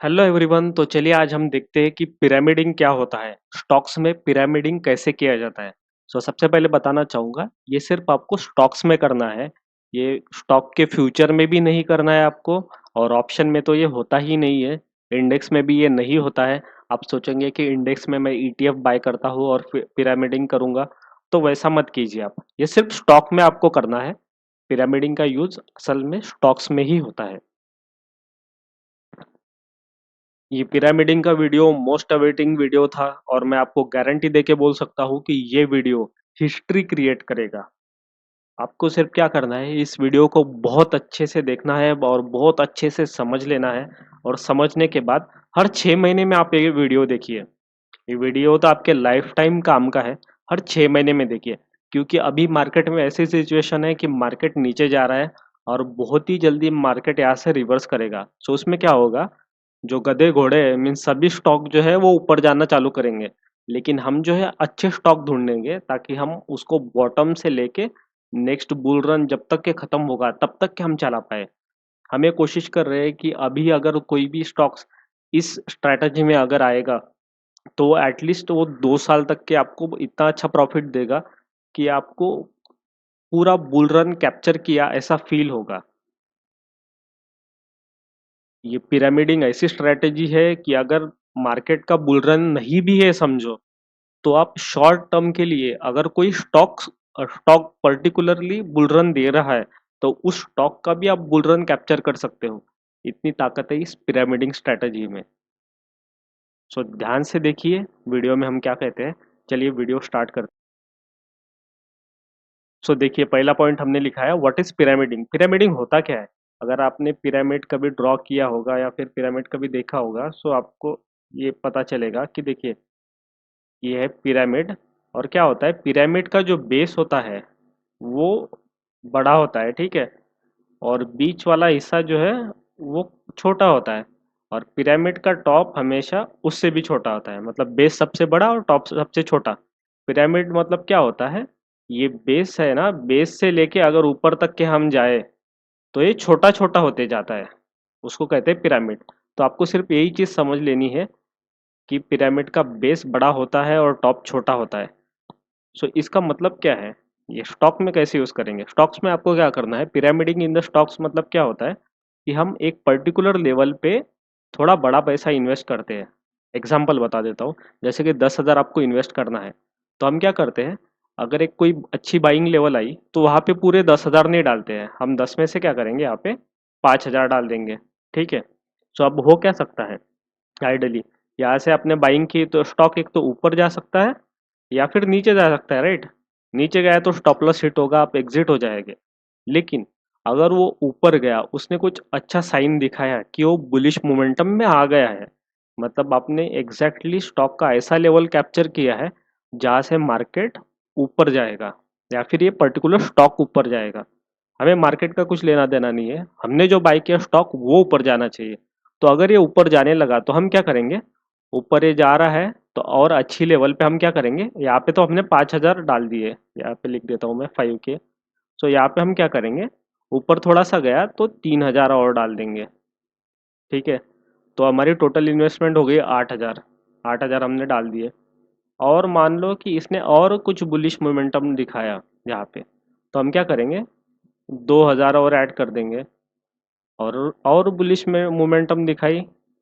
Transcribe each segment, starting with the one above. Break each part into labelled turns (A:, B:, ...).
A: Hello everyone. तो चलिए आज हम देखते हैं कि पिरामिडिंग क्या होता है, स्टॉक्स में पिरामिडिंग कैसे किया जाता है। सबसे पहले बताना चाहूँगा, ये सिर्फ आपको स्टॉक्स में करना है। ये स्टॉक के फ्यूचर में भी नहीं करना है आपको, और ऑप्शन में तो ये होता ही नहीं है। इंडेक्स में भी ये नहीं होता है। आप सोचेंगे कि इंडेक्स में मैं ईटीएफ बाय करता हूँ और पिरामिडिंग करूँगा, तो वैसा मत कीजिए आप। ये सिर्फ स्टॉक में आपको करना है। पिरामिडिंग का यूज असल में स्टॉक्स में ही होता है। ये पिरामिडिंग का वीडियो मोस्ट अवेटिंग वीडियो था, और मैं आपको गारंटी देके बोल सकता हूँ कि ये वीडियो हिस्ट्री क्रिएट करेगा। आपको सिर्फ क्या करना है, इस वीडियो को बहुत अच्छे से देखना है और बहुत अच्छे से समझ लेना है। और समझने के बाद हर 6 महीने में आप ये वीडियो देखिए। ये वीडियो तो आपके लाइफ टाइम काम का है। हर 6 महीने में देखिए, क्योंकि अभी मार्केट में ऐसी सिचुएशन है कि मार्केट नीचे जा रहा है, और बहुत ही जल्दी मार्केट यहाँ से रिवर्स करेगा। उसमें क्या होगा, जो गधे घोड़े मीन्स सभी स्टॉक जो है वो ऊपर जाना चालू करेंगे। लेकिन हम जो है अच्छे स्टॉक ढूंढेंगे, ताकि हम उसको बॉटम से लेके नेक्स्ट बुल रन जब तक के खत्म होगा तब तक के हम चला पाए। हमें कोशिश कर रहे हैं कि अभी अगर कोई भी स्टॉक्स इस स्ट्रैटेजी में अगर आएगा, तो एटलीस्ट वो 2 साल तक के आपको इतना अच्छा प्रॉफिट देगा कि आपको पूरा बुल रन कैप्चर किया ऐसा फील होगा। ये पिरामिडिंग ऐसी स्ट्रैटेजी है कि अगर मार्केट का बुल रन नहीं भी है समझो, तो आप शॉर्ट टर्म के लिए अगर कोई stock stock particularly bull run दे रहा है, तो उस स्टॉक का भी आप बुल रन कैप्चर कर सकते हो। इतनी ताकत है इस पिरामिडिंग स्ट्रैटेजी में। ध्यान से देखिए वीडियो में हम क्या कहते हैं। चलिए वीडियो स्टार्ट करते हैं। देखिए पहला पॉइंट हमने लिखा है, व्हाट इज पिरामिडिंग। पिरामिडिंग होता क्या है। अगर आपने पिरामिड कभी ड्रॉ किया होगा या फिर पिरामिड कभी देखा होगा, आपको ये पता चलेगा कि देखिए ये है पिरामिड। और क्या होता है, पिरामिड का जो बेस होता है वो बड़ा होता है, ठीक है। और बीच वाला हिस्सा जो है वो छोटा होता है। और पिरामिड का टॉप हमेशा उससे भी छोटा होता है, मतलब बेस सबसे बड़ा और टॉप सबसे छोटा। पिरामिड मतलब क्या होता है, ये बेस है ना, बेस से लेके अगर ऊपर तक के हम जाए, तो ये छोटा छोटा होते जाता है। उसको कहते हैं पिरामिड। तो आपको सिर्फ यही चीज़ समझ लेनी है कि पिरामिड का बेस बड़ा होता है और टॉप छोटा होता है। इसका मतलब क्या है, ये स्टॉक में कैसे यूज करेंगे। स्टॉक्स में आपको क्या करना है, पिरामिडिंग इन द स्टॉक्स मतलब क्या होता है कि हम एक पर्टिकुलर लेवल पे थोड़ा बड़ा पैसा इन्वेस्ट करते हैं। एग्जाम्पल बता देता हूँ। जैसे कि 10,000 आपको इन्वेस्ट करना है, तो हम क्या करते हैं, अगर एक कोई अच्छी बाइंग लेवल आई तो वहाँ पे पूरे 10,000 नहीं डालते हैं, हम 10 में से क्या करेंगे, यहाँ पे 5,000 डाल देंगे। ठीक है। अब हो क्या सकता है, आइडली यहाँ से आपने बाइंग की तो स्टॉक एक तो ऊपर जा सकता है या फिर नीचे जा सकता है, राइट। नीचे गया तो स्टॉप लॉस हिट होगा, आप एग्जिट हो जाएंगे। लेकिन अगर वो ऊपर गया, उसने कुछ अच्छा साइन दिखाया कि वो बुलिश मोमेंटम में आ गया है, मतलब आपने एग्जैक्टली स्टॉक का ऐसा लेवल कैप्चर किया है जहाँ से मार्केट ऊपर जाएगा, या फिर ये पर्टिकुलर स्टॉक ऊपर जाएगा। हमें मार्केट का कुछ लेना देना नहीं है, हमने जो बाई किया स्टॉक वो ऊपर जाना चाहिए। तो अगर ये ऊपर जाने लगा तो हम क्या करेंगे, ऊपर ये जा रहा है तो और अच्छी लेवल पे हम क्या करेंगे, यहाँ पे तो हमने 5,000 डाल दिए, यहाँ पे लिख देता हूँ मैं 5K। यहाँ पे हम क्या करेंगे, ऊपर थोड़ा सा गया तो 3,000 और डाल देंगे। ठीक है। तो हमारी टोटल इन्वेस्टमेंट हो गई 8,000। 8,000 हमने डाल दिए। और मान लो कि इसने और कुछ बुलिश मोमेंटम दिखाया यहाँ पे, तो हम क्या करेंगे, 2,000 और ऐड कर देंगे। और बुलिश में मोमेंटम दिखाई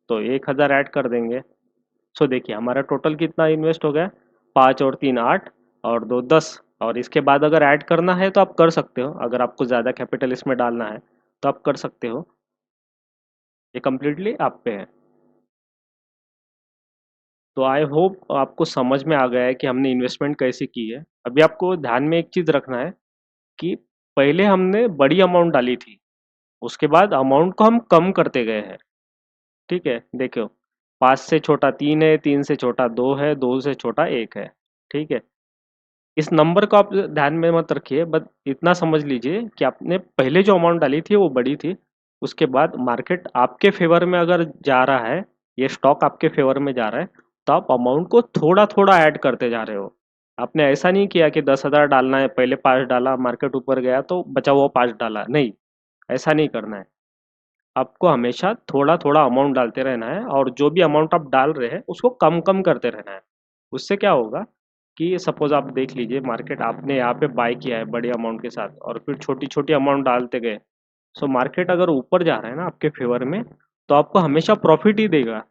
A: तो 1,000 ऐड कर देंगे। देखिए हमारा टोटल कितना इन्वेस्ट हो गया, 5 और 3 8, और 2 10। और इसके बाद अगर ऐड करना है तो आप कर सकते हो, अगर आपको ज़्यादा कैपिटल इसमें डालना है तो आप कर सकते हो। ये कम्प्लीटली आप पे है। तो आई होप आपको समझ में आ गया है कि हमने इन्वेस्टमेंट कैसे की है। अभी आपको ध्यान में एक चीज़ रखना है कि पहले हमने बड़ी अमाउंट डाली थी, उसके बाद अमाउंट को हम कम करते गए हैं। ठीक है, देखो 5 से छोटा 3 है, 3 से छोटा 2 है, 2 से छोटा 1 है। ठीक है। इस नंबर को आप ध्यान में मत रखिए, बस इतना समझ लीजिए कि आपने पहले जो अमाउंट डाली थी वो बड़ी थी। उसके बाद मार्केट आपके फेवर में अगर जा रहा है, ये स्टॉक आपके फेवर में जा रहा है, तो आप अमाउंट को थोड़ा थोड़ा ऐड करते जा रहे हो। आपने ऐसा नहीं किया कि 10,000 डालना है, पहले 5 डाला, मार्केट ऊपर गया तो बचा हुआ 5 डाला, नहीं, ऐसा नहीं करना है। आपको हमेशा थोड़ा थोड़ा अमाउंट डालते रहना है, और जो भी अमाउंट आप डाल रहे हैं उसको कम कम करते रहना है। उससे क्या होगा कि सपोज आप देख लीजिए, मार्केट आपने यहाँ पे बाय किया है बड़े अमाउंट के साथ और फिर छोटी छोटी अमाउंट डालते गए, सो मार्केट अगर ऊपर जा रहा है ना आपके फेवर में, तो आपको हमेशा प्रॉफिट ही देगा।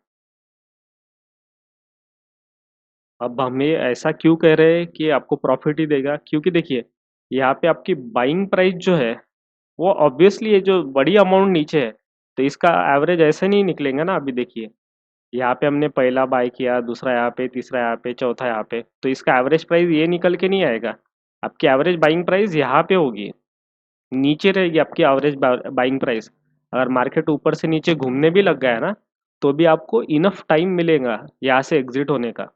A: अब हमें ऐसा क्यों कह रहे हैं कि आपको प्रॉफिट ही देगा, क्योंकि देखिए यहाँ पे आपकी बाइंग प्राइस जो है वो ऑब्वियसली ये जो बड़ी अमाउंट नीचे है, तो इसका एवरेज ऐसे नहीं निकलेगा ना। अभी देखिए यहाँ पे हमने पहला बाय किया, दूसरा यहाँ पे, तीसरा यहाँ पे, चौथा यहाँ पे, तो इसका एवरेज प्राइस ये निकल के नहीं आएगा। आपकी एवरेज बाइंग प्राइस यहाँ पे होगी, नीचे रहेगी आपकी एवरेज बाइंग प्राइस। अगर मार्केट ऊपर से नीचे घूमने भी लग गया है ना, तो भी आपको इनफ टाइम मिलेगा यहाँ से एग्जिट होने का।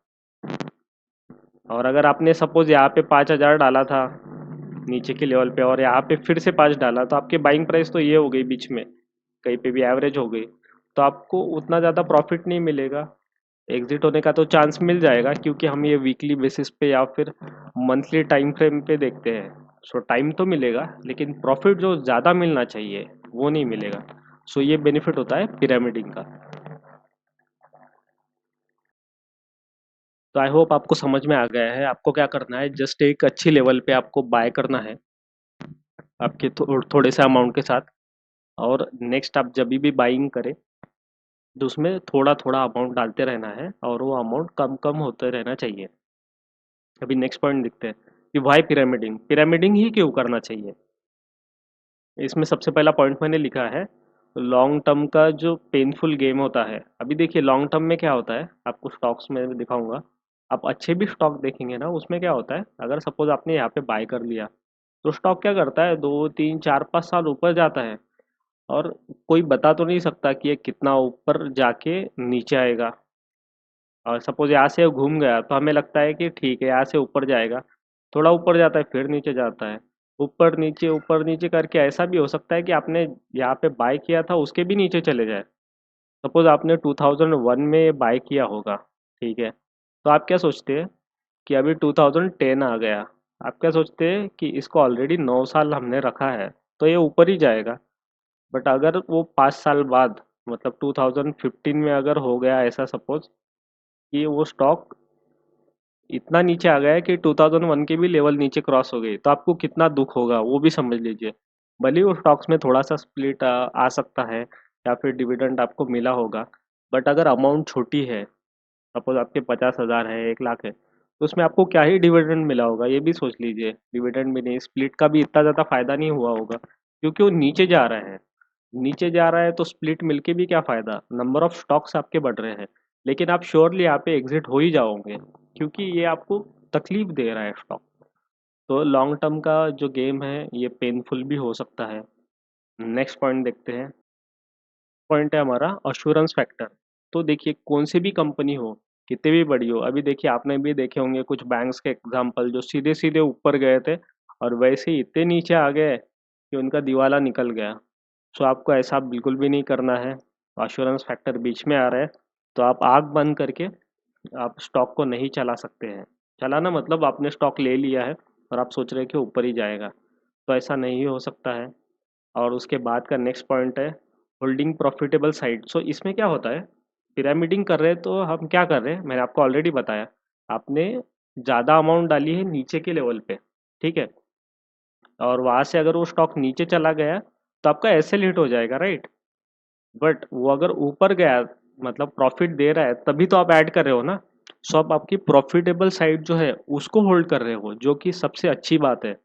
A: और अगर आपने सपोज यहाँ पे 5,000 डाला था नीचे के लेवल पे, और यहाँ पे फिर से 5 डाला, तो आपकी बाइंग प्राइस तो ये हो गई बीच में, कहीं पे भी एवरेज हो गई, तो आपको उतना ज़्यादा प्रॉफिट नहीं मिलेगा। एग्जिट होने का तो चांस मिल जाएगा, क्योंकि हम ये वीकली बेसिस पे या फिर मंथली टाइम फ्रेम पे देखते हैं। सो टाइम तो मिलेगा, लेकिन प्रॉफिट जो ज़्यादा मिलना चाहिए वो नहीं मिलेगा। सो ये बेनिफिट होता है पिरामिडिंग का। तो आई होप आपको समझ में आ गया है। आपको क्या करना है, जस्ट एक अच्छी लेवल पे आपको बाय करना है आपके थोड़े से अमाउंट के साथ, और नेक्स्ट आप जब भी बाइंग करें तो उसमें थोड़ा थोड़ा अमाउंट डालते रहना है, और वो अमाउंट कम कम होते रहना चाहिए। अभी नेक्स्ट पॉइंट देखते हैं कि वाई पिरामिडिंग, पिरामिडिंग ही क्यों करना चाहिए। इसमें सबसे पहला पॉइंट मैंने लिखा है, लॉन्ग टर्म का जो पेनफुल गेम होता है। अभी देखिए लॉन्ग टर्म में क्या होता है, आपको स्टॉक्स में दिखाऊंगा। आप अच्छे भी स्टॉक देखेंगे ना, उसमें क्या होता है, अगर सपोज आपने यहाँ पे बाय कर लिया, तो स्टॉक क्या करता है, 2 3 4 5 साल ऊपर जाता है, और कोई बता तो नहीं सकता कि ये कितना ऊपर जाके नीचे आएगा। और सपोज यहाँ से घूम गया तो हमें लगता है कि ठीक है यहाँ से ऊपर जाएगा, थोड़ा ऊपर जाता है फिर नीचे जाता है, ऊपर नीचे करके ऐसा भी हो सकता है कि आपने यहाँ पे बाय किया था उसके भी नीचे चले जाए। सपोज आपने 2001 में बाय किया होगा, ठीक है, तो आप क्या सोचते हैं कि अभी 2010 आ गया, आप क्या सोचते हैं कि इसको ऑलरेडी 9 साल हमने रखा है, तो ये ऊपर ही जाएगा। बट अगर वो 5 साल बाद, मतलब 2015 में अगर हो गया ऐसा सपोज कि वो स्टॉक इतना नीचे आ गया है कि 2001 के भी लेवल नीचे क्रॉस हो गई, तो आपको कितना दुख होगा वो भी समझ लीजिए। भले ही वो स्टॉक्स में थोड़ा सा स्प्लिट आ सकता है, या फिर डिविडेंड आपको मिला होगा, बट अगर अमाउंट छोटी है, सपोज आपके 50,000 है, 1 लाख है, तो उसमें आपको क्या ही डिविडेंड मिला होगा ये भी सोच लीजिए। डिविडेंड भी नहीं, स्प्लिट का भी इतना ज़्यादा फायदा नहीं हुआ होगा, क्योंकि वो नीचे जा रहा है। नीचे जा रहा है तो स्प्लिट मिलके भी क्या फ़ायदा, नंबर ऑफ स्टॉक्स आपके बढ़ रहे हैं, लेकिन आप श्योरली यहाँ पे एग्जिट हो ही जाओगे, क्योंकि ये आपको तकलीफ दे रहा है स्टॉक। तो लॉन्ग टर्म का जो गेम है ये पेनफुल भी हो सकता है। नेक्स्ट पॉइंट देखते हैं। पॉइंट है हमारा अश्योरेंस फैक्टर। तो देखिए कौन सी भी कंपनी हो, कितनी भी बड़ी हो, अभी देखिए आपने भी देखे होंगे कुछ बैंक्स के एग्जांपल जो सीधे सीधे ऊपर गए थे, और वैसे ही इतने नीचे आ गए कि उनका दिवाला निकल गया। सो आपको ऐसा बिल्कुल भी नहीं करना है। अश्योरेंस फैक्टर बीच में आ रहा है, तो आप आँख बंद करके आप स्टॉक को नहीं चला सकते हैं। चलाना मतलब आपने स्टॉक ले लिया है और आप सोच रहे हैं कि ऊपर ही जाएगा, तो ऐसा नहीं हो सकता है। और उसके बाद का नेक्स्ट पॉइंट है होल्डिंग प्रॉफिटेबल साइड। सो इसमें क्या होता है, पिरामिडिंग कर रहे हैं तो हम क्या कर रहे हैं, मैंने आपको ऑलरेडी बताया। आपने ज़्यादा अमाउंट डाली है नीचे के लेवल पे, ठीक है, और वहाँ से अगर वो स्टॉक नीचे चला गया तो आपका एसएल हिट हो जाएगा, राइट। बट वो अगर ऊपर गया, मतलब प्रॉफिट दे रहा है, तभी तो आप ऐड कर रहे हो ना। सो आप आपकी प्रॉफिटेबल साइड जो है उसको होल्ड कर रहे हो, जो कि सबसे अच्छी बात है।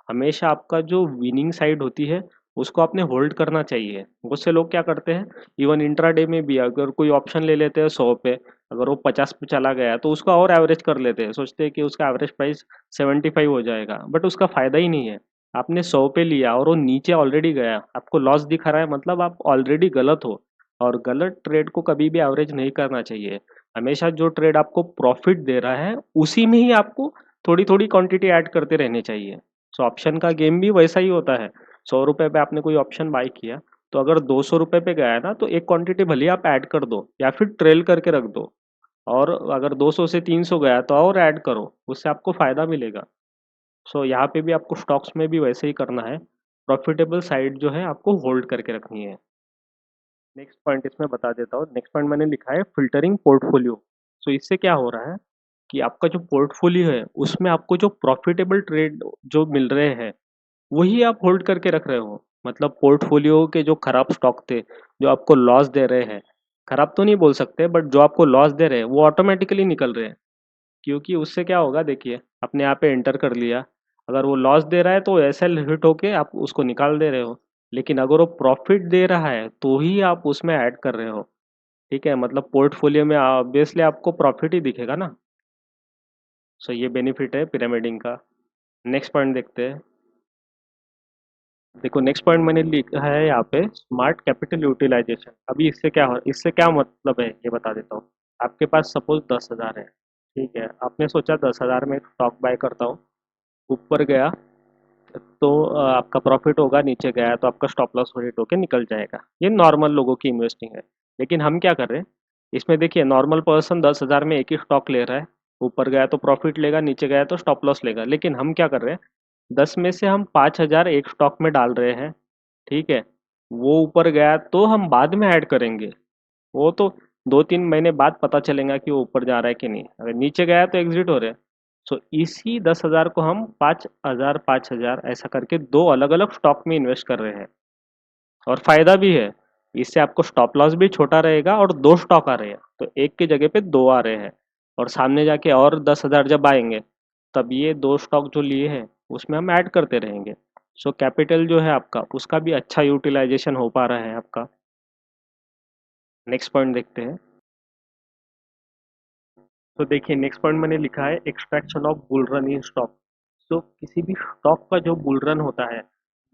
A: हमेशा आपका जो विनिंग साइड होती है उसको आपने होल्ड करना चाहिए। बहुत से लोग क्या करते हैं, इवन इंट्राडे में भी अगर कोई ऑप्शन ले लेते हैं 100 पे, अगर वो 50 पे चला गया तो उसका और एवरेज कर लेते हैं, सोचते हैं कि उसका एवरेज प्राइस 75 हो जाएगा, बट उसका फायदा ही नहीं है। आपने 100 पे लिया और वो नीचे ऑलरेडी गया, आपको लॉस दिखा रहा है, मतलब आप ऑलरेडी गलत हो। और गलत ट्रेड को कभी भी एवरेज नहीं करना चाहिए। हमेशा जो ट्रेड आपको प्रॉफिट दे रहा है उसी में ही आपको थोड़ी थोड़ी क्वांटिटी ऐड करते रहने चाहिए। सो ऑप्शन का गेम भी वैसा ही होता है। 100 रुपये पे आपने कोई ऑप्शन बाय किया, तो अगर 200 रुपये पे गया है ना, तो एक क्वांटिटी भले ही आप ऐड कर दो या फिर ट्रेल करके रख दो। और अगर 200 से 300 गया तो और ऐड करो, उससे आपको फायदा मिलेगा। सो यहाँ पे भी आपको स्टॉक्स में भी वैसे ही करना है। प्रॉफिटेबल साइड जो है आपको होल्ड करके रखनी है। नेक्स्ट पॉइंट इसमें बता देता हूँ। नेक्स्ट पॉइंट मैंने लिखा है फ़िल्टरिंग पोर्टफोलियो। सो इससे क्या हो रहा है कि आपका जो पोर्टफोलियो है, उसमें आपको जो प्रॉफ़िटेबल ट्रेड जो मिल रहे हैं, वही आप होल्ड करके रख रहे हो। मतलब पोर्टफोलियो के जो खराब स्टॉक थे, जो आपको लॉस दे रहे हैं, खराब तो नहीं बोल सकते बट जो आपको लॉस दे रहे हैं, वो ऑटोमेटिकली निकल रहे हैं। क्योंकि उससे क्या होगा देखिए, आपने यहाँ पे एंटर कर लिया, अगर वो लॉस दे रहा है तो एसएल हिट होके आप उसको निकाल दे रहे हो। लेकिन अगर वो प्रॉफिट दे रहा है तो ही आप उसमें ऐड कर रहे हो। ठीक है, मतलब पोर्टफोलियो में ऑब्वियसली आपको प्रॉफिट ही दिखेगा ना। सो ये बेनिफिट है पिरामिडिंग का। नेक्स्ट पॉइंट देखते हैं। देखो नेक्स्ट पॉइंट मैंने लिखा है यहाँ पे स्मार्ट कैपिटल यूटिलाइजेशन। अभी इससे क्या मतलब है ये बता देता हूँ। आपके पास सपोज 10,000 है। ठीक है, आपने सोचा 10,000 में स्टॉक बाय करता हूँ, ऊपर गया तो आपका प्रॉफिट होगा, नीचे गया तो आपका स्टॉप लॉस हिट होके निकल जाएगा। ये नॉर्मल लोगों की इन्वेस्टिंग है। लेकिन हम क्या कर रहे हैं, इसमें देखिए नॉर्मल पर्सन 10,000 में एक ही स्टॉक ले रहा है, ऊपर गया तो प्रॉफिट लेगा, नीचे गया तो स्टॉप लॉस लेगा। लेकिन हम क्या कर रहे हैं, 10 में से हम 5,000 एक स्टॉक में डाल रहे हैं। ठीक है, वो ऊपर गया तो हम बाद में ऐड करेंगे। वो तो 2-3 महीने बाद पता चलेगा कि वो ऊपर जा रहा है कि नहीं। अगर नीचे गया तो एग्जिट हो रहे हैं। सो इसी 10,000 को हम 5,000 5,000 ऐसा करके दो अलग अलग स्टॉक में इन्वेस्ट कर रहे हैं। और फायदा भी है, इससे आपको स्टॉप लॉस भी छोटा रहेगा और दो स्टॉक आ रहे हैं तो एक की जगह पे दो आ रहे हैं। और सामने जाके और 10,000 जब आएंगे, तब ये दो स्टॉक जो लिए हैं उसमें हम ऐड करते रहेंगे। सो कैपिटल जो है आपका, उसका भी अच्छा यूटिलाइजेशन हो पा रहा है आपका। नेक्स्ट पॉइंट देखते हैं। तो देखिए नेक्स्ट पॉइंट मैंने लिखा है extraction of bull run in stock. तो किसी भी स्टॉक का जो बुल रन होता है,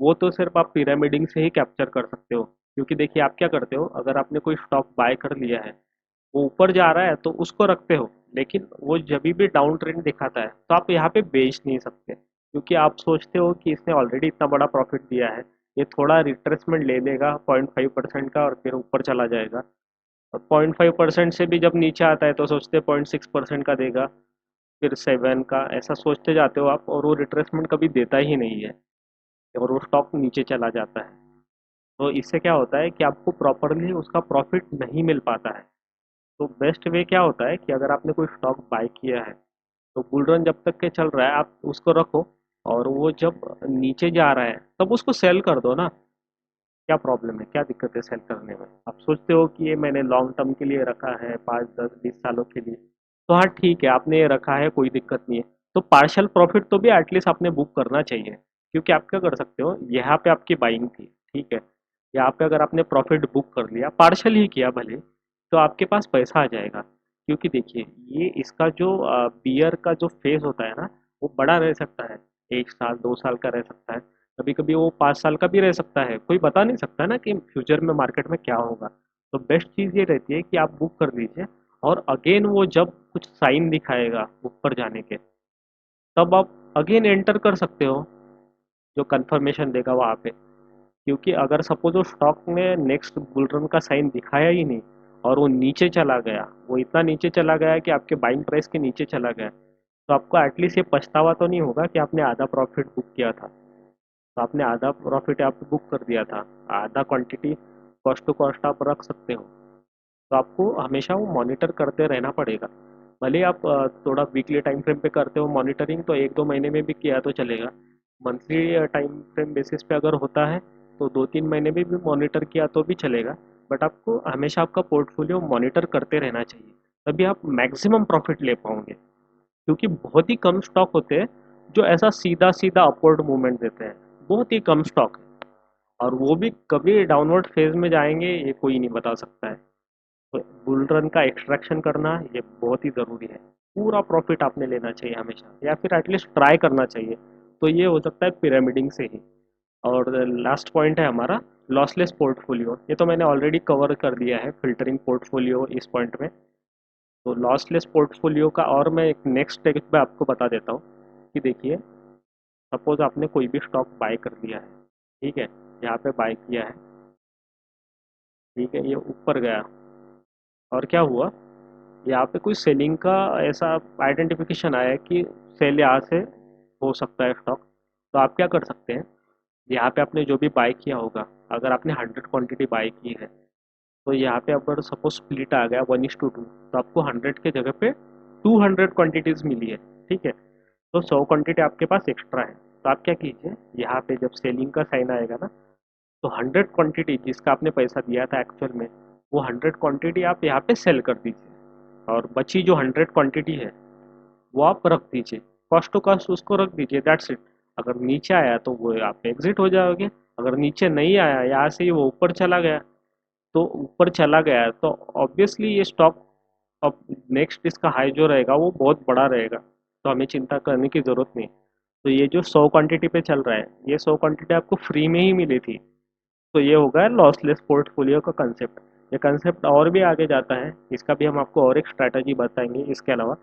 A: वो तो सिर्फ आप पिरामिडिंग से ही कैप्चर कर सकते हो। क्योंकि देखिए आप क्या करते हो, अगर आपने कोई स्टॉक बाय कर लिया है, वो ऊपर जा रहा है तो उसको रखते हो। लेकिन वो जब भी डाउन ट्रेंड दिखाता है तो आप यहाँ पे बेच नहीं सकते, क्योंकि आप सोचते हो कि इसने ऑलरेडी इतना बड़ा प्रॉफिट दिया है, ये थोड़ा रिट्रेसमेंट ले लेगा 0.5% का और फिर ऊपर चला जाएगा। 0.5% से भी जब नीचे आता है तो सोचते 0.6% का देगा, फिर 7 का, ऐसा सोचते जाते हो आप, और वो रिट्रेसमेंट कभी देता ही नहीं है और वो स्टॉक नीचे चला जाता है। तो इससे क्या होता है कि आपको प्रॉपरली उसका प्रॉफिट नहीं मिल पाता है। तो बेस्ट वे क्या होता है कि अगर आपने कोई स्टॉक बाय किया है, तो बुल रन जब तक के चल रहा है आप उसको रखो, और वो जब नीचे जा रहा है तब उसको सेल कर दो ना। क्या प्रॉब्लम है, क्या दिक्कत है सेल करने में? आप सोचते हो कि ये मैंने लॉन्ग टर्म के लिए रखा है, 5 10 20 सालों के लिए, तो हाँ ठीक है, आपने ये रखा है, कोई दिक्कत नहीं है। तो पार्शियल प्रॉफिट तो भी एटलीस्ट आपने बुक करना चाहिए। क्योंकि आप क्या कर सकते हो, यहाँ पे आपकी बाइंग थी, ठीक है, यहाँ पे अगर आपने प्रॉफिट बुक कर लिया, पार्शियल ही किया भले, तो आपके पास पैसा आ जाएगा। क्योंकि देखिए ये इसका जो बियर का जो फेज होता है ना, वो बड़ा रह सकता है, 1 साल 2 साल का रह सकता है, कभी कभी वो 5 साल का भी रह सकता है। कोई बता नहीं सकता ना कि फ्यूचर में मार्केट में क्या होगा। तो बेस्ट चीज़ ये रहती है कि आप बुक कर दीजिए, और अगेन वो जब कुछ साइन दिखाएगा ऊपर जाने के, तब आप अगेन एंटर कर सकते हो, जो कंफर्मेशन देगा वहाँ पे। क्योंकि अगर सपोज वो स्टॉक ने नेक्स्ट बुल रन का साइन दिखाया ही नहीं, और वो नीचे चला गया, वो इतना नीचे चला गया कि आपके बाइंग प्राइस के नीचे चला गया, तो आपको एटलीस्ट ये पछतावा तो नहीं होगा कि आपने आधा प्रॉफिट बुक किया था। तो आपने आधा प्रॉफिट आप बुक कर दिया था, आधा क्वांटिटी कॉस्ट टू कॉस्ट आप रख सकते हो। तो आपको हमेशा वो मॉनिटर करते रहना पड़ेगा। भले ही आप थोड़ा वीकली टाइम फ्रेम पे करते हो मॉनिटरिंग, तो 1-2 महीने में भी किया तो चलेगा। मंथली टाइम फ्रेम बेसिस पे अगर होता है तो 2-3 महीने में भी मॉनिटर किया तो भी चलेगा। बट आपको हमेशा आपका पोर्टफोलियो मॉनिटर करते रहना चाहिए, तभी आप मैक्सिमम प्रॉफिट ले पाओगे। क्योंकि बहुत ही कम स्टॉक होते हैं जो ऐसा सीधा सीधा अपवर्ड मूवमेंट देते हैं, बहुत ही कम स्टॉक है। और वो भी कभी डाउनवर्ड फेज में जाएंगे ये कोई नहीं बता सकता है। तो बुल रन का एक्सट्रैक्शन करना ये बहुत ही ज़रूरी है। पूरा प्रॉफिट आपने लेना चाहिए हमेशा, या फिर एटलीस्ट ट्राई करना चाहिए। तो ये हो सकता है पिरामिडिंग से ही। और लास्ट पॉइंट है हमारा लॉसलेस पोर्टफोलियो। ये तो मैंने ऑलरेडी कवर कर दिया है, फिल्टरिंग पोर्टफोलियो इस पॉइंट में। तो लॉसलेस पोर्टफोलियो का और मैं एक नेक्स्ट स्टेप पे आपको बता देता हूँ कि देखिए, सपोज आपने कोई भी स्टॉक बाय कर लिया है, ठीक है, यहाँ पे बाय किया है, ठीक है, ये ऊपर गया, और क्या हुआ, यहाँ पे कोई सेलिंग का ऐसा आइडेंटिफिकेशन आया है कि सेल यहाँ से हो सकता है स्टॉक। तो आप क्या कर सकते हैं, यहाँ पे आपने जो भी बाय किया होगा, अगर आपने 100 क्वांटिटी बाय की है, तो यहाँ पे अगर सपोज स्प्लिट आ गया 1:2, तो आपको 100 के जगह पे 200 क्वांटिटीज मिली है। ठीक है, तो 100 क्वांटिटी आपके पास एक्स्ट्रा है। तो आप क्या कीजिए, यहाँ पे जब सेलिंग का साइन आएगा ना, तो 100 क्वांटिटी जिसका आपने पैसा दिया था एक्चुअल में, वो 100 क्वांटिटी आप यहाँ पे सेल कर दीजिए, और बची जो 100 क्वांटिटी है वो आप रख दीजिए, कॉस्ट टू कॉस्ट उसको रख दीजिए, दैट्स इट। अगर नीचे आया तो वो आप एग्जिट हो जाओगे, अगर नीचे नहीं आया, यहाँ से ही वो ऊपर चला गया, तो ऊपर चला गया है तो ऑब्वियसली ये स्टॉक अब नेक्स्ट इसका हाई जो रहेगा वो बहुत बड़ा रहेगा, तो हमें चिंता करने की ज़रूरत नहीं। तो ये जो 100 क्वांटिटी पे चल रहा है, ये 100 क्वांटिटी आपको फ्री में ही मिली थी, तो ये होगा लॉसलेस पोर्टफोलियो का कंसेप्ट। ये कंसेप्ट और भी आगे जाता है, इसका भी हम आपको और एक स्ट्रैटेजी बताएंगे इसके अलावा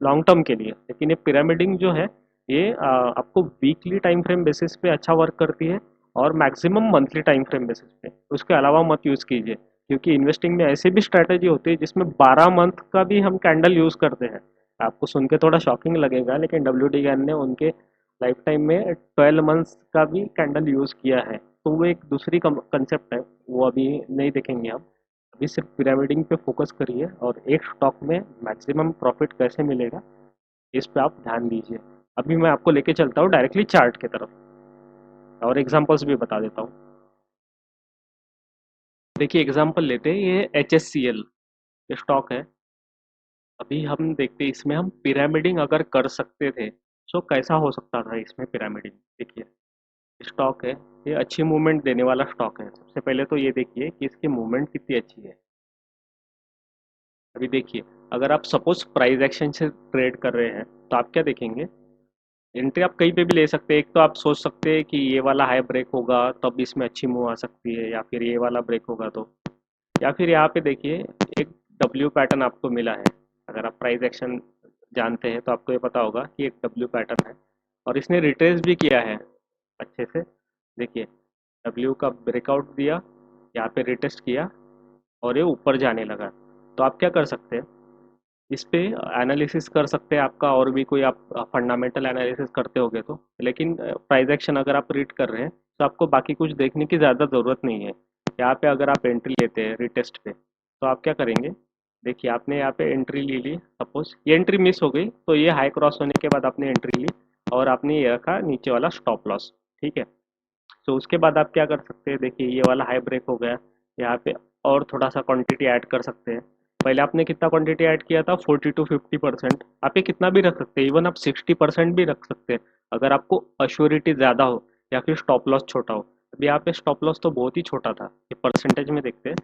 A: लॉन्ग टर्म के लिए। लेकिन ये पिरामिडिंग जो है, ये आपको वीकली टाइम फ्रेम बेसिस पे अच्छा वर्क करती है, और maximum monthly time frame basis पे। उसके अलावा मत यूज़ कीजिए, क्योंकि इन्वेस्टिंग में ऐसी भी स्ट्रैटेजी होती है जिसमें 12 मंथ का भी हम कैंडल यूज़ करते हैं। आपको सुन के थोड़ा शॉकिंग लगेगा, लेकिन डब्ल्यू डी गैन ने उनके लाइफ टाइम में 12 मंथ्स का भी कैंडल यूज़ किया है। तो वो एक दूसरी कंसेप्ट है, वो अभी नहीं देखेंगे हम। अभी सिर्फ पिरामिडिंग पे फोकस करिए, और एक स्टॉक में मैक्सिमम प्रॉफिट कैसे मिलेगा इस पे आप ध्यान दीजिए। अभी मैं आपको लेके चलता हूँ डायरेक्टली चार्ट की तरफ, और एग्जांपल्स भी बता देता हूँ। देखिए एग्जांपल लेते हैं, ये एच एस सी एल ये स्टॉक है। अभी हम देखते हैं इसमें हम पिरामिडिंग अगर कर सकते थे तो कैसा हो सकता था इसमें पिरामिडिंग। देखिए स्टॉक है, ये अच्छी मूवमेंट देने वाला स्टॉक है। सबसे पहले तो ये देखिए कि इसकी मूवमेंट कितनी अच्छी है। अभी देखिए, अगर आप सपोज प्राइस एक्शन से ट्रेड कर रहे हैं तो आप क्या देखेंगे, एंट्री आप कहीं पे भी ले सकते हैं। एक तो आप सोच सकते हैं कि ये वाला हाई ब्रेक होगा तब इसमें अच्छी मूव आ सकती है, या फिर ये वाला ब्रेक होगा तो, या फिर यहाँ पे देखिए एक डब्ल्यू पैटर्न आपको मिला है। अगर आप प्राइस एक्शन जानते हैं तो आपको ये पता होगा कि एक डब्ल्यू पैटर्न है, और इसने रिट्रेस भी किया है अच्छे से। देखिए डब्ल्यू का ब्रेकआउट दिया, यहाँ पे रिटेस्ट किया, और ये ऊपर जाने लगा। तो आप क्या कर सकते हैं, इस पे एनालिसिस कर सकते हैं आपका, और भी कोई आप फंडामेंटल एनालिसिस करते होगे तो। लेकिन प्राइस एक्शन अगर आप रीड कर रहे हैं तो आपको बाकी कुछ देखने की ज़्यादा ज़रूरत नहीं है। यहाँ पे अगर आप एंट्री लेते हैं रिटेस्ट पे, तो आप क्या करेंगे, देखिए आपने यहाँ पे एंट्री ले ली, सपोज ये एंट्री मिस हो गई, तो ये हाई क्रॉस होने के बाद आपने एंट्री ली, और आपने ये रखा नीचे वाला स्टॉप लॉस। ठीक है, तो उसके बाद आप क्या कर सकते हैं, देखिए ये वाला हाई ब्रेक हो गया, यहाँ पे और थोड़ा सा क्वांटिटी ऐड कर सकते हैं। पहले आपने कितना क्वांटिटी ऐड किया था, 40 to 50%। आप ये कितना भी रख सकते हैं, इवन आप 60% भी रख सकते हैं, अगर आपको अश्योरिटी ज़्यादा हो या फिर स्टॉप लॉस छोटा हो। अभी यहाँ पे स्टॉप लॉस तो बहुत ही छोटा था, ये परसेंटेज में देखते हैं।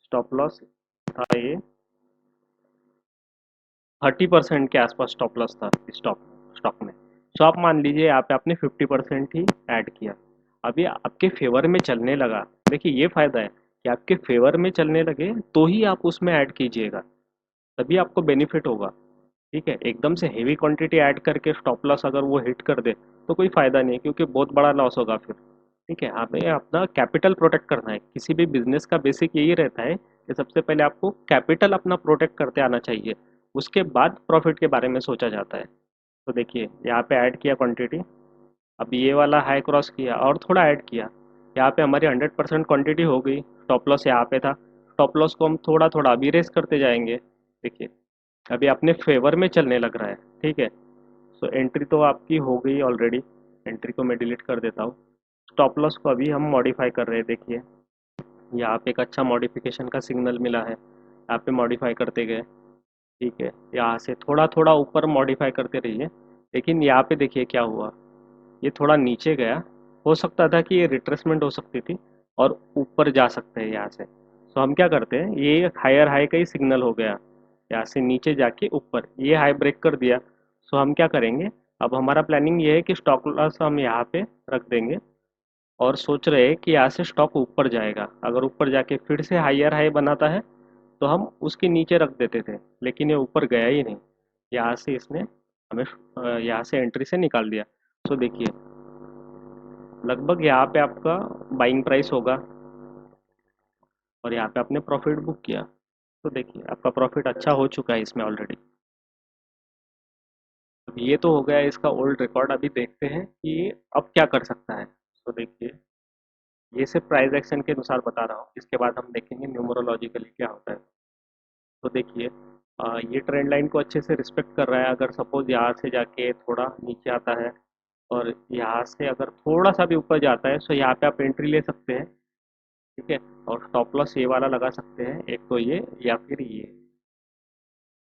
A: स्टॉप लॉस था ये 30% के आसपास स्टॉप लॉस था स्टॉक स्टॉक में। सो आप मान लीजिए यहाँ पे आपने 50% ही ऐड किया, अभी आपके फेवर में चलने लगा। देखिए ये फायदा है कि आपके फेवर में चलने लगे तो ही आप उसमें ऐड कीजिएगा, तभी आपको बेनिफिट होगा। ठीक है, एकदम से हेवी क्वांटिटी ऐड करके स्टॉप लॉस अगर वो हिट कर दे तो कोई फायदा नहीं है, क्योंकि बहुत बड़ा लॉस होगा फिर। ठीक है, हमें अपना कैपिटल प्रोटेक्ट करना है। किसी भी बिजनेस का बेसिक यही रहता है कि सबसे पहले आपको कैपिटल अपना प्रोटेक्ट करते आना चाहिए, उसके बाद प्रॉफिट के बारे में सोचा जाता है। तो देखिए यहाँ पे ऐड किया क्वांटिटी, अब ये वाला हाई क्रॉस किया और थोड़ा ऐड किया, यहाँ पे हमारी 100% क्वांटिटी हो गई। स्टॉप लॉस यहाँ पे था, स्टॉप लॉस को हम थोड़ा थोड़ा अभी रेस करते जाएंगे। देखिए अभी अपने फेवर में चलने लग रहा है। ठीक है, सो एंट्री तो आपकी हो गई ऑलरेडी, एंट्री को मैं डिलीट कर देता हूँ। स्टॉप लॉस को अभी हम मॉडिफाई कर रहे हैं। देखिए यहाँ पे एक अच्छा मॉडिफिकेशन का सिग्नल मिला है, यहाँ पे मॉडिफाई करते गए। ठीक है, यहाँ से थोड़ा थोड़ा ऊपर मॉडिफाई करते रहिए। लेकिन यहाँ पे देखिए क्या हुआ, ये थोड़ा नीचे गया, हो सकता था कि ये रिट्रेसमेंट हो सकती थी और ऊपर जा सकते हैं यहाँ से। तो हम क्या करते हैं, ये हायर हाई का ही सिग्नल हो गया, यहाँ से नीचे जाके ऊपर ये हाई ब्रेक कर दिया। सो हम क्या करेंगे, अब हमारा प्लानिंग ये है कि स्टॉप लॉस हम यहाँ पे रख देंगे, और सोच रहे हैं कि यहाँ से स्टॉक ऊपर जाएगा। अगर ऊपर जाके फिर से हायर हाई बनाता है तो हम उसके नीचे रख देते थे, लेकिन ये ऊपर गया ही नहीं, यहाँ से इसने हमें यहाँ से एंट्री से निकाल दिया। सो देखिए लगभग यहाँ पे आपका बाइंग प्राइस होगा, और यहाँ पे आपने प्रॉफिट बुक किया। तो देखिए आपका प्रॉफिट अच्छा हो चुका है इसमें ऑलरेडी। अब ये तो हो गया इसका ओल्ड रिकॉर्ड, अभी देखते हैं कि अब क्या कर सकता है। तो देखिए ये सिर्फ प्राइस एक्शन के अनुसार बता रहा हूँ, इसके बाद हम देखेंगे न्यूमरोलॉजिकली क्या होता है। तो देखिए ये ट्रेंड लाइन को अच्छे से रिस्पेक्ट कर रहा है। अगर सपोज यहाँ से जाके थोड़ा नीचे आता है और यहाँ से अगर थोड़ा सा भी ऊपर जाता है, तो यहाँ पे आप एंट्री ले सकते हैं। ठीक है, और स्टॉप लॉस ये वाला लगा सकते हैं, एक तो ये या फिर ये।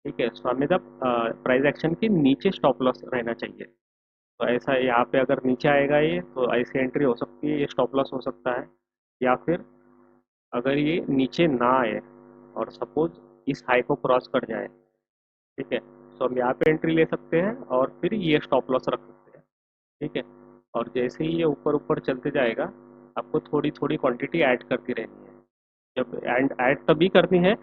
A: ठीक है, सो हमें जब प्राइस एक्शन के नीचे स्टॉप लॉस रहना चाहिए। तो ऐसा यहाँ पे अगर नीचे आएगा ये, तो ऐसी एंट्री हो सकती है, ये स्टॉप लॉस हो सकता है। या फिर अगर ये नीचे ना आए और सपोज इस हाई को क्रॉस कर जाए, ठीक है, तो हम यहाँ पे एंट्री ले सकते हैं और फिर ये स्टॉप लॉस रख सकते हैं। ठीक है, और जैसे ही ये ऊपर ऊपर चलते जाएगा, आपको थोड़ी थोड़ी क्वांटिटी ऐड करती रहनी है। जब एंड ऐड तभी करनी है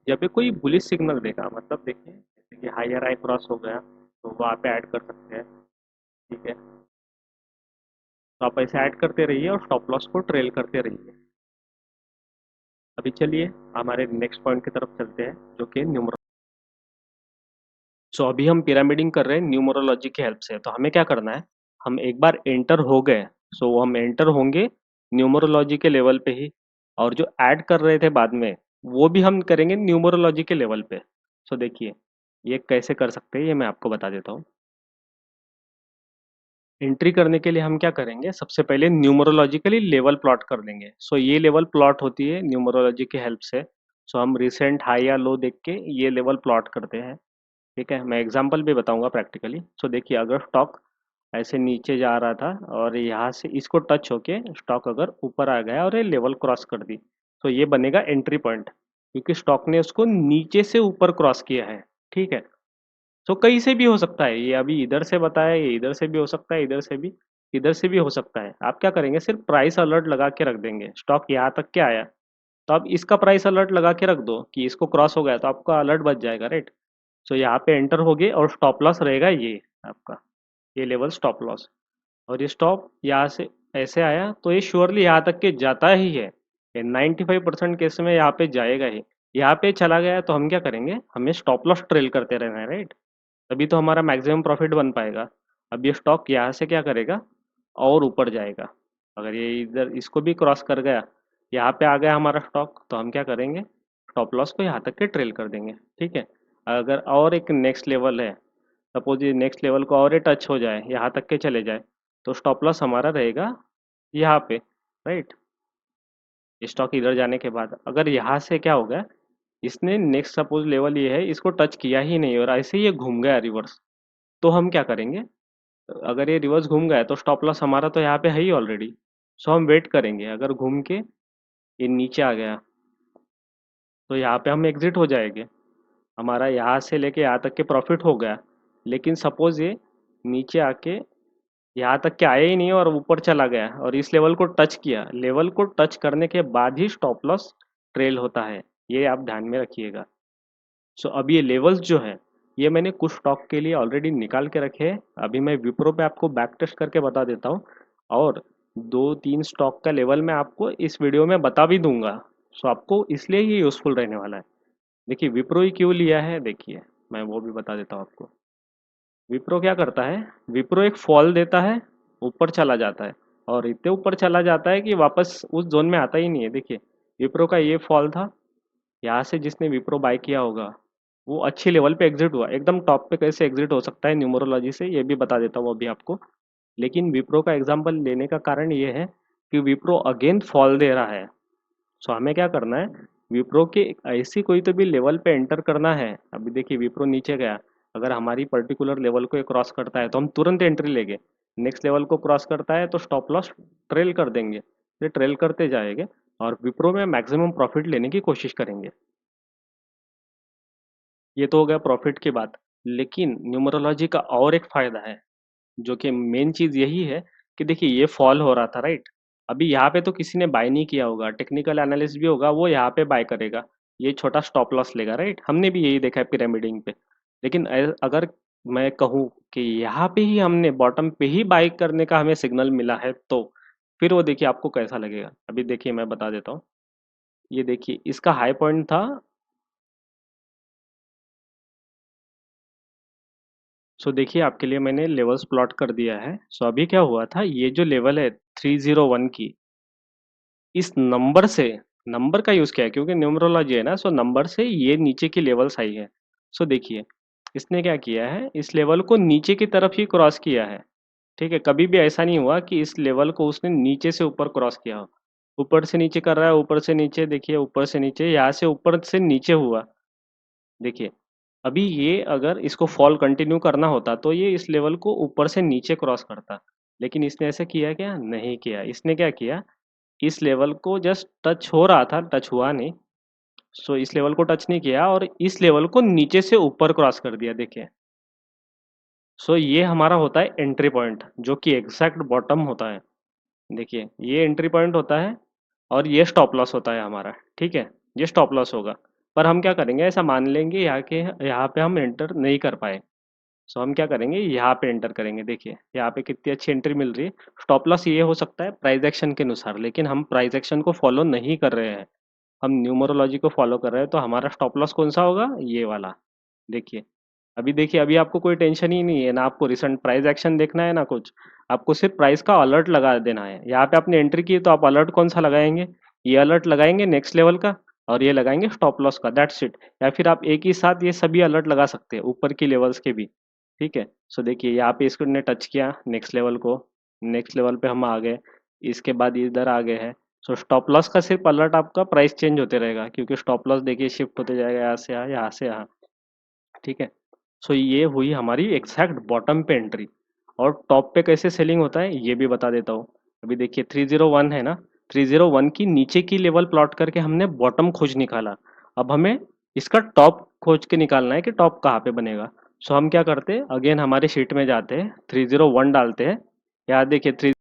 A: जब ये कोई बुलिश सिग्नल देगा। मतलब देखिए, जैसे कि हायर हाई क्रॉस हो गया, तो वहाँ पे ऐड कर सकते हैं। ठीक है, तो आप ऐसे ऐड करते रहिए और स्टॉप लॉस को ट्रेल करते रहिए। अभी चलिए हमारे नेक्स्ट पॉइंट की तरफ चलते हैं, जो कि न्यूमरो। सो अभी हम पिरामिडिंग कर रहे हैं न्यूमरोलॉजी की हेल्प से। तो हमें क्या करना है, हम एक बार एंटर हो गए, सो हम एंटर होंगे न्यूमरोलॉजी के लेवल पे ही। और जो ऐड कर रहे थे बाद में, वो भी हम करेंगे न्यूमरोलॉजी के लेवल पे। सो देखिए ये कैसे कर सकते हैं, ये मैं आपको बता देता हूँ। एंट्री करने के लिए हम क्या करेंगे, सबसे पहले न्यूमरोलॉजिकली लेवल प्लॉट कर देंगे। सो ये लेवल प्लॉट होती है न्यूमरोलॉजी की हेल्प से। सो हम रिसेंट हाई या लो देख के ये लेवल प्लॉट करते हैं। ठीक है, मैं एग्जांपल भी बताऊंगा प्रैक्टिकली। सो देखिए, अगर स्टॉक ऐसे नीचे जा रहा था और यहाँ से इसको टच होके स्टॉक अगर ऊपर आ गया और ये लेवल क्रॉस कर दी, तो ये बनेगा एंट्री पॉइंट, क्योंकि स्टॉक ने उसको नीचे से ऊपर क्रॉस किया है। ठीक है, तो कहीं से भी हो सकता है, ये अभी इधर से बताया, ये इधर से भी हो सकता है, इधर से भी हो सकता है। आप क्या करेंगे, सिर्फ प्राइस अलर्ट लगा के रख देंगे। स्टॉक यहाँ तक क्या आया, तो आप इसका प्राइस अलर्ट लगा के रख दो कि इसको क्रॉस हो गया, तो आपका अलर्ट बच जाएगा, राइट। सो यहाँ पे एंटर हो गए और स्टॉप लॉस रहेगा ये आपका, ये लेवल स्टॉप लॉस। और ये स्टॉप यहाँ से ऐसे आया, तो ये श्योरली यहाँ तक के जाता ही है। ये 95% केस में यहाँ पे जाएगा ही। यहाँ पे चला गया तो हम क्या करेंगे, हमें स्टॉप लॉस ट्रेल करते रहना है, राइट। तभी तो हमारा मैक्सिमम प्रॉफिट बन पाएगा। अब ये स्टॉक यहाँ से क्या करेगा, और ऊपर जाएगा। अगर ये इधर इसको भी क्रॉस कर गया, यहाँ पे आ गया हमारा स्टॉक, तो हम क्या करेंगे, स्टॉप लॉस को यहाँ तक के ट्रेल कर देंगे। ठीक है, अगर और एक नेक्स्ट लेवल है, सपोज ये नेक्स्ट लेवल को और ये टच हो जाए, यहाँ तक के चले जाए, तो स्टॉप लॉस हमारा रहेगा यहाँ पे, राइट। स्टॉक इधर जाने के बाद अगर यहाँ से क्या होगा, इसने नेक्स्ट सपोज लेवल ये है, इसको टच किया ही नहीं और ऐसे ही ये घूम गया रिवर्स, तो हम क्या करेंगे, अगर ये रिवर्स घूम गया तो स्टॉप लॉस हमारा तो यहाँ पे है ही ऑलरेडी। सो हम वेट करेंगे, अगर घूम के ये नीचे आ गया, तो यहाँ पे हम एग्जिट हो जाएंगे। हमारा यहाँ से लेके यहाँ तक के प्रॉफिट हो गया। लेकिन सपोज ये नीचे आके यहाँ तक के आया ही नहीं और ऊपर चला गया और इस लेवल को टच किया, लेवल को टच करने के बाद ही स्टॉप लॉस ट्रेल होता है। ये आप ध्यान में रखिएगा। सो अब ये लेवल्स जो है, ये मैंने कुछ स्टॉक के लिए ऑलरेडी निकाल के रखे हैं। अभी मैं विप्रो पे आपको बैक टेस्ट करके बता देता हूँ, और दो तीन स्टॉक का लेवल मैं आपको इस वीडियो में बता भी दूंगा। सो आपको इसलिए ये यूज़फुल रहने वाला है। देखिए विप्रो ही क्यों लिया है, देखिए मैं वो भी बता देता हूँ आपको। विप्रो क्या करता है, विप्रो एक फॉल देता है, ऊपर चला जाता है, और इतने ऊपर चला जाता है कि वापस उस जोन में आता ही नहीं है। देखिए विप्रो का ये फॉल था, यहाँ से जिसने विप्रो बाय किया होगा, वो अच्छी लेवल पे एग्जिट हुआ। एकदम टॉप पे कैसे एग्जिट हो सकता है न्यूमरोलॉजी से, ये भी बता देता हूँ अभी आपको। लेकिन विप्रो का एग्जाम्पल लेने का कारण ये है कि विप्रो अगेन फॉल दे रहा है। सो हमें क्या करना है, विप्रो के ऐसी कोई तो भी लेवल पे एंटर करना है। अभी देखिए विप्रो नीचे गया, अगर हमारी पर्टिकुलर लेवल को ये क्रॉस करता है तो हम तुरंत एंट्री लेंगे। नेक्स्ट लेवल को क्रॉस करता है तो स्टॉप लॉस ट्रेल कर देंगे, फिर ट्रेल करते जाएंगे और विप्रो में मैक्सिमम प्रॉफिट लेने की कोशिश करेंगे। ये तो हो गया प्रॉफिट की बात। लेकिन न्यूमरोलॉजी का और एक फायदा है, जो कि मेन चीज़ यही है कि देखिए ये फॉल हो रहा था, राइट। अभी यहाँ पे तो किसी ने बाय नहीं किया होगा, टेक्निकल एनालिस्ट भी होगा वो यहाँ पे बाय करेगा, ये छोटा स्टॉप लॉस लेगा, राइट। हमने भी यही देखा है पिरामिडिंग पे। लेकिन अगर मैं कहूँ कि यहाँ पे ही हमने बॉटम पे ही बाय करने का हमें सिग्नल मिला है, तो फिर वो देखिए आपको कैसा लगेगा। अभी देखिए मैं बता देता हूँ। ये देखिए इसका हाई पॉइंट था। सो देखिए आपके लिए मैंने लेवल्स प्लॉट कर दिया है। सो अभी क्या हुआ था, ये जो लेवल है 301 की, इस नंबर का यूज किया है क्योंकि न्यूमरोलॉजी है ना, सो नंबर से ये नीचे की लेवल्स आई है। सो देखिए, इसने क्या किया है, इस लेवल को नीचे की तरफ ही क्रॉस किया है। ठीक है, कभी भी ऐसा नहीं हुआ कि इस लेवल को उसने नीचे से ऊपर क्रॉस किया हो। ऊपर से नीचे कर रहा है, ऊपर से नीचे, देखिए ऊपर से नीचे, यहाँ से ऊपर से नीचे हुआ। देखिए, अभी ये अगर इसको फॉल कंटिन्यू करना होता तो ये इस लेवल को ऊपर से नीचे क्रॉस करता, लेकिन इसने ऐसे किया क्या, नहीं किया। इसने क्या किया, इस लेवल को जस्ट टच हो रहा था, टच हुआ नहीं। सो इस लेवल को टच नहीं किया और इस लेवल को नीचे से ऊपर क्रॉस कर दिया, देखिए। सो ये हमारा होता है एंट्री पॉइंट, जो कि एग्जैक्ट बॉटम होता है। देखिए, ये एंट्री पॉइंट होता है और ये स्टॉप लॉस होता है हमारा। ठीक है, ये स्टॉप लॉस होगा। पर हम क्या करेंगे, ऐसा मान लेंगे यहाँ पे हम एंटर नहीं कर पाए। सो हम क्या करेंगे, यहाँ पे एंटर करेंगे। देखिए यहाँ पे कितनी अच्छी एंट्री मिल रही है। स्टॉप लॉस ये हो सकता है प्राइस एक्शन के अनुसार, लेकिन हम प्राइस एक्शन को फॉलो नहीं कर रहे हैं, हम न्यूमरोलॉजी को फॉलो कर रहे हैं। तो हमारा स्टॉप लॉस कौन सा होगा, ये वाला। देखिए, देखिए अभी आपको कोई टेंशन ही नहीं है ना, आपको रिसेंट प्राइस एक्शन देखना है ना कुछ, आपको सिर्फ प्राइस का अलर्ट लगा देना है। यहाँ पे आपने एंट्री की तो आप अलर्ट कौन सा लगाएंगे, ये अलर्ट लगाएंगे नेक्स्ट लेवल का, और ये लगाएंगे स्टॉप लॉस का, दैट्स इट। या फिर आप एक ही साथ ये सभी अलर्ट लगा सकते हैं, ऊपर की लेवल्स के भी। ठीक है, सो देखिए यहाँ पे इसको ने टच किया नेक्स्ट लेवल को, नेक्स्ट लेवल पे हम आ गए, इसके बाद इधर आ गए हैं। सो स्टॉप लॉस का सिर्फ अलर्ट आपका प्राइस चेंज होते रहेगा, क्योंकि स्टॉप लॉस देखिए शिफ्ट होते जाएगा, यहाँ से यहाँ, यहाँ से यहाँ। ठीक है, सो ये हुई हमारी एग्जैक्ट बॉटम पे एंट्री। और टॉप पे कैसे सेलिंग होता है ये भी बता देता हूँ। अभी देखिए 301 है ना, 301 की नीचे की लेवल प्लॉट करके हमने बॉटम खोज निकाला। अब हमें इसका टॉप खोज के निकालना है कि टॉप कहाँ पे बनेगा। सो हम क्या करते हैं, अगेन हमारे शीट में जाते हैं, 301 डालते हैं। यहाँ देखिए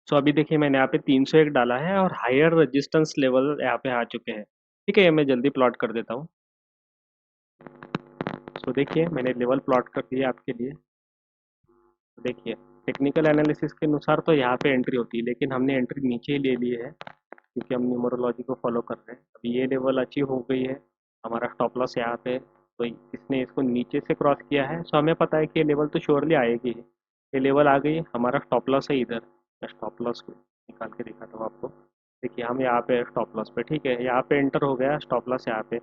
A: सो अभी देखिए मैंने यहाँ पे 301 डाला है और हायर रेजिस्टेंस लेवल यहाँ पे आ चुके हैं। ठीक है, ये मैं जल्दी प्लॉट कर देता हूँ। सो देखिए मैंने लेवल प्लॉट कर दिया आपके लिए। देखिए, टेक्निकल एनालिसिस के अनुसार तो यहाँ पे एंट्री होती है, लेकिन हमने एंट्री नीचे ही ले ली है क्योंकि हम न्यूमरोलॉजी को फॉलो कर रहे हैं। अभी ये लेवल अचीव हो गई है, हमारा स्टॉप लॉस यहाँ पे, तो इसने इसको नीचे से क्रॉस किया है। सो हमें पता है कि ये लेवल तो श्योरली आएगी ही। ये लेवल आ गई, हमारा स्टॉप लॉस है इधर। मैं स्टॉप लॉस को निकाल के दिखाता हूँ आपको। देखिए हम यहाँ पे स्टॉप लॉस पे, ठीक है, यहाँ पे एंटर हो गया स्टॉप लॉस यहाँ पे।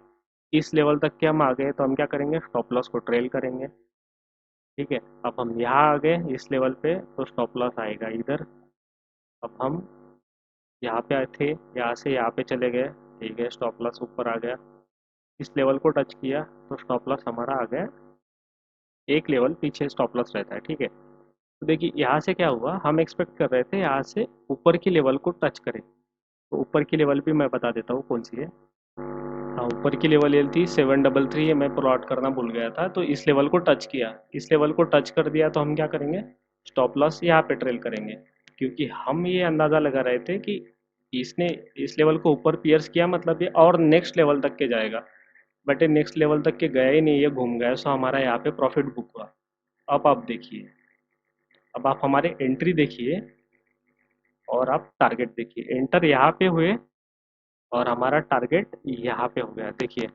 A: इस लेवल तक के हम आ गए तो हम क्या करेंगे, स्टॉप लॉस को ट्रेल करेंगे। ठीक है, अब हम यहाँ आ गए इस लेवल पे तो स्टॉप लॉस आएगा इधर। अब हम यहाँ पे आए थे, यहाँ से यहाँ पे चले गए। ठीक है, स्टॉप लॉस ऊपर आ गया, इस लेवल को टच किया तो स्टॉप लॉस हमारा आ गया एक लेवल पीछे, स्टॉप लॉस रहता है। ठीक है, तो देखिए यहाँ से क्या हुआ, हम एक्सपेक्ट कर रहे थे यहाँ से ऊपर की लेवल को टच करें। तो ऊपर की लेवल भी मैं बता देता हूँ कौन सी है। हाँ, ऊपर की लेवल ये थी 733 है, मैं प्लॉट करना भूल गया था। तो इस लेवल को टच किया, इस लेवल को टच कर दिया तो हम क्या करेंगे, स्टॉप लॉस यहाँ पे ट्रेल करेंगे। क्योंकि हम ये अंदाज़ा लगा रहे थे कि इसने इस लेवल को ऊपर पियर्स किया, मतलब ये और नेक्स्ट लेवल तक के जाएगा। बट ये नेक्स्ट लेवल तक के गया ही नहीं, ये घूम गया। सो हमारा यहाँ पे प्रॉफिट बुक हुआ। अब आप देखिए, अब आप हमारे एंट्री देखिए और आप टारगेट देखिए। एंटर यहाँ पे हुए और हमारा टारगेट यहाँ पे हो गया। देखिए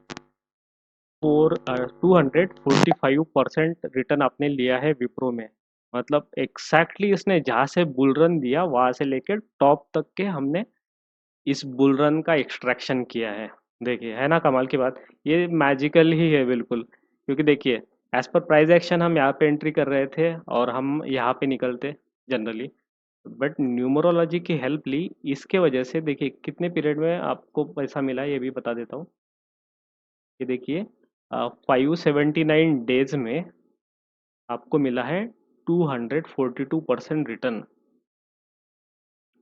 A: 245% रिटर्न आपने लिया है विप्रो में। मतलब एग्जैक्टली इसने जहाँ से बुल रन दिया वहां से लेकर टॉप तक के हमने इस बुल रन का एक्सट्रैक्शन किया है। देखिए है ना कमाल की बात, ये मैजिकल ही है बिल्कुल। क्योंकि देखिए, एज पर प्राइस एक्शन हम यहाँ पे एंट्री कर रहे थे और हम यहाँ पे निकलते जनरली, बट न्यूमरोलॉजी की हेल्प ली। इसके वजह से देखिए कितने पीरियड में आपको पैसा मिला ये भी बता देता हूँ। ये देखिए 579 डेज में आपको मिला है 242% रिटर्न।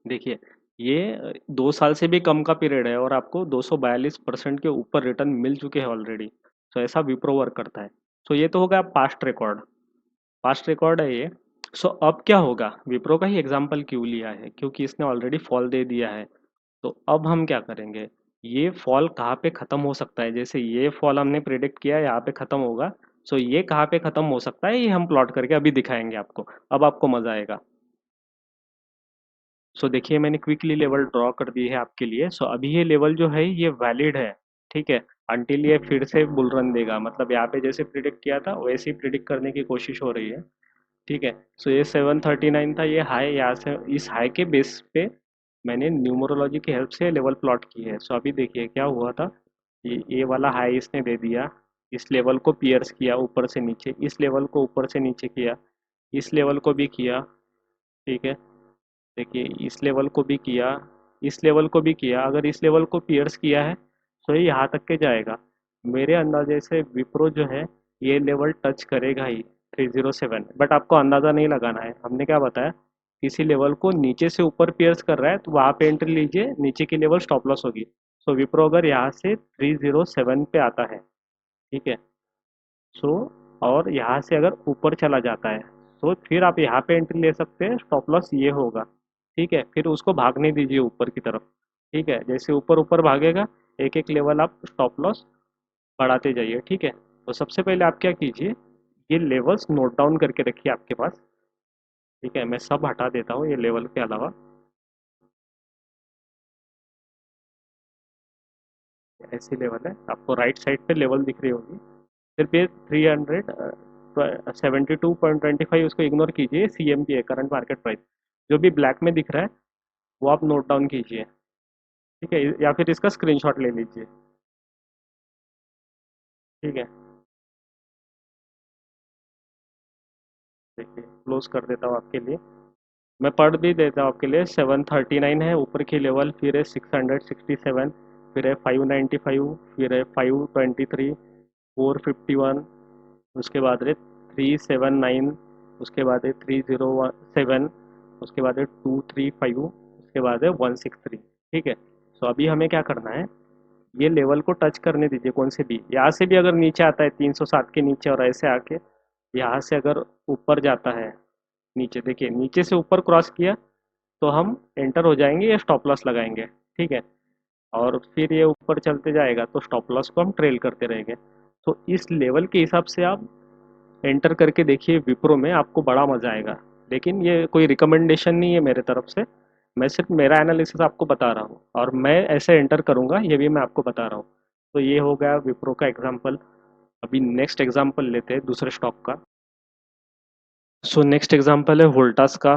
A: देखिए ये 2 साल से भी कम का पीरियड है और आपको 242% के ऊपर रिटर्न मिल चुके हैं ऑलरेडी। तो ऐसा विप्रो वर्क करता है। सो ये तो होगा पास्ट रिकॉर्ड, पास्ट रिकॉर्ड है ये। सो अब क्या होगा, विप्रो का ही एग्जाम्पल क्यों लिया है, क्योंकि इसने ऑलरेडी फॉल दे दिया है। तो अब हम क्या करेंगे, ये फॉल कहाँ पे खत्म हो सकता है। जैसे ये फॉल हमने प्रिडिक्ट किया यहाँ पे खत्म होगा, सो ये कहाँ पे खत्म हो सकता है ये हम प्लॉट करके अभी दिखाएंगे आपको। अब आपको मजा आएगा। सो देखिए मैंने क्विकली लेवल ड्रॉ कर दी है आपके लिए। सो अभी ये लेवल जो है ये वैलिड है। ठीक है, अंटिल ये फिर से बुल रन देगा, मतलब यहाँ पे जैसे प्रिडिक्ट किया था वैसे ही प्रिडिक्ट करने की कोशिश हो रही है। ठीक है, सो ये 739 था ये हाई, यहाँ से इस हाई के बेस पे मैंने न्यूमरोलॉजी की हेल्प से लेवल प्लॉट की है। सो अभी देखिए क्या हुआ था, ये वाला हाई इसने दे दिया, इस लेवल को पियर्स किया ऊपर से नीचे, इस लेवल को ऊपर से नीचे किया, इस लेवल को भी किया, ठीक है। देखिए इस लेवल को भी किया, इस लेवल को भी किया, अगर इस लेवल को पियर्स किया है तो ये यहाँ तक के जाएगा। मेरे अंदाजे से विप्रो जो है ये लेवल टच करेगा ही 307, बट आपको अंदाज़ा नहीं लगाना है। हमने क्या बताया, किसी लेवल को नीचे से ऊपर पियर्स कर रहा है तो वहाँ पे एंट्री लीजिए, नीचे की लेवल स्टॉप लॉस होगी। सो विप्रो अगर यहाँ से 307 पे आता है, ठीक है, सो और यहाँ से अगर ऊपर चला जाता है तो फिर आप यहाँ पे एंट्री ले सकते हैं, स्टॉप लॉस ये होगा, ठीक है। फिर उसको भागने दीजिए ऊपर की तरफ, ठीक है। जैसे ऊपर ऊपर भागेगा, एक एक लेवल आप स्टॉप लॉस बढ़ाते जाइए, ठीक है। तो सबसे पहले आप क्या कीजिए, ये लेवल्स नोट डाउन करके रखिए आपके पास, ठीक है। मैं सब हटा देता हूँ ये लेवल के अलावा, ऐसी लेवल है, आपको राइट साइड पे लेवल दिख रही होगी। सिर्फ ये 372.25 उसको इग्नोर कीजिए, CMP है, करंट मार्केट प्राइस। जो भी ब्लैक में दिख रहा है वो आप नोट डाउन कीजिए, ठीक है, या फिर इसका स्क्रीनशॉट ले लीजिए, ठीक है। देखिए क्लोज कर देता हूँ आपके लिए, मैं पढ़ भी देता हूँ आपके लिए। 739 है ऊपर की लेवल, फिर है 667, फिर है 595, फिर है 523, 451, उसके बाद है 379, उसके बाद है 307, उसके बाद है 235, उसके बाद है 163, ठीक है। तो अभी हमें क्या करना है, ये लेवल को टच करने दीजिए, कौन से भी, यहाँ से भी अगर नीचे आता है 307 के नीचे और ऐसे आके यहाँ से अगर ऊपर जाता है नीचे, देखिए नीचे से ऊपर क्रॉस किया तो हम एंटर हो जाएंगे या स्टॉप लॉस लगाएंगे, ठीक है। और फिर ये ऊपर चलते जाएगा तो स्टॉप लॉस को हम ट्रेल करते रहेंगे। तो इस लेवल के हिसाब से आप एंटर करके देखिए विप्रो में, आपको बड़ा मजा आएगा। लेकिन ये कोई रिकमेंडेशन नहीं है मेरे तरफ से, मैं सिर्फ मेरा एनालिसिस आपको बता रहा हूँ और मैं ऐसे एंटर करूँगा ये भी मैं आपको बता रहा हूँ। तो ये हो गया विप्रो का एग्जाम्पल। अभी नेक्स्ट एग्जाम्पल लेते हैं दूसरे स्टॉक का। सो नेक्स्ट एग्जांपल है वोल्टास का।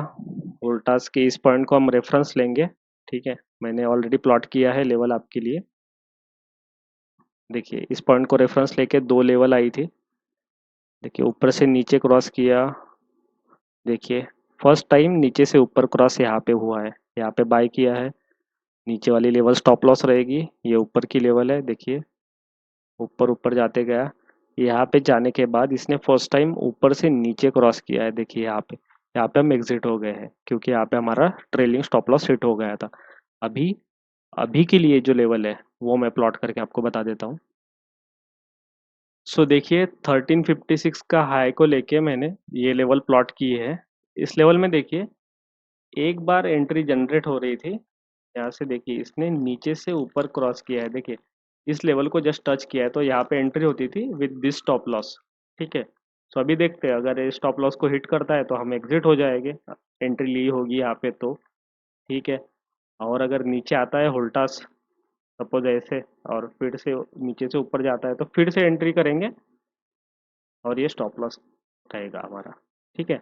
A: वोल्टास के इस पॉइंट को हम रेफरेंस लेंगे, ठीक है। मैंने ऑलरेडी प्लॉट किया है लेवल आपके लिए। देखिए इस पॉइंट को रेफरेंस लेके दो लेवल आई थी, देखिए ऊपर से नीचे क्रॉस किया, देखिए फर्स्ट टाइम नीचे से ऊपर क्रॉस यहाँ पे हुआ है, यहाँ पे बाय किया है, नीचे वाली लेवल स्टॉप लॉस रहेगी, ये ऊपर की लेवल है, देखिए ऊपर ऊपर जाते गया, यहाँ पे जाने के बाद इसने फर्स्ट टाइम ऊपर से नीचे क्रॉस किया है, देखिए यहाँ पे हम एग्जिट हो गए हैं क्योंकि यहाँ पे हमारा ट्रेलिंग स्टॉप लॉस हिट हो गया था। अभी अभी के लिए जो लेवल है वो मैं प्लॉट करके आपको बता देता हूँ। सो देखिए 1356 का हाई को लेके मैंने ये लेवल प्लॉट की है। इस लेवल में देखिए एक बार एंट्री जनरेट हो रही थी, यहाँ से देखिए इसने नीचे से ऊपर क्रॉस किया है, देखिए इस लेवल को जस्ट टच किया है तो यहाँ पे एंट्री होती थी विद दिस स्टॉप लॉस, ठीक है। तो अभी देखते हैं अगर ये स्टॉप लॉस को हिट करता है तो हम एग्जिट हो जाएंगे, एंट्री ली होगी यहाँ पे तो, ठीक है। और अगर नीचे आता है होल्टास सपोज ऐसे और फिर से नीचे से ऊपर जाता है तो फिर से एंट्री करेंगे और ये स्टॉप लॉस रहेगा हमारा, ठीक है।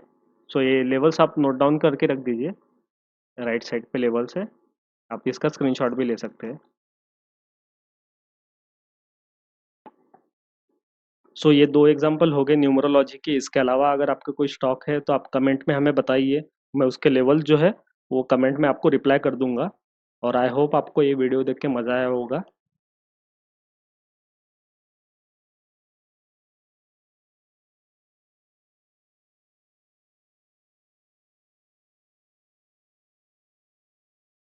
A: सो ये लेवल्स आप नोट डाउन करके रख दीजिए, राइट साइड पे लेवल्स है, आप इसका स्क्रीनशॉट भी ले सकते हैं। सो ये दो एग्जांपल हो गए न्यूमरोलॉजी के। इसके अलावा अगर आपका कोई स्टॉक है तो आप कमेंट में हमें बताइए, मैं उसके लेवल जो है वो कमेंट में आपको रिप्लाई कर दूंगा। और आई होप आपको ये वीडियो देख के मज़ा आया होगा।